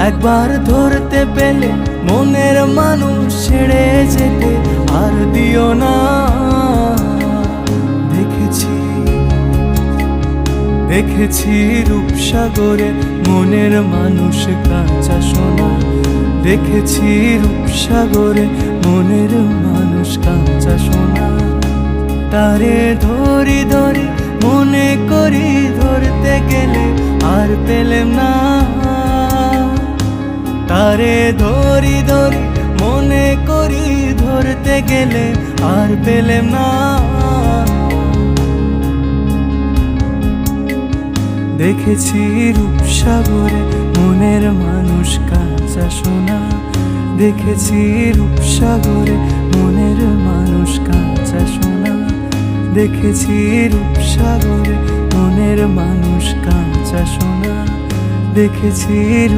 একবার ধরতে পেলে মনের মানুষ ছেড়ে যেতে আর দিও না। দেখেছি রূপসাগরে মনের মানুষ কাঁচা সোনা। দেখেছি রূপসাগরে মনের মানুষ কাঁচা সোনা। তারে ধরি ধরি মনে করি ধরতে গেলে আর পেলাম না। তারে ধরি ধরি মনে করি ধরতে গেলে আর পেলাম না। দেখেছি রূপসাগরে মনের মানুষ কাঁচা সোনা। দেখেছি রূপসাগরে মনের মানুষ কাঁচা সোনা। দেখেছি রূপসাগরে মনের মানুষ কাঁচা সোনা। দেখেছি।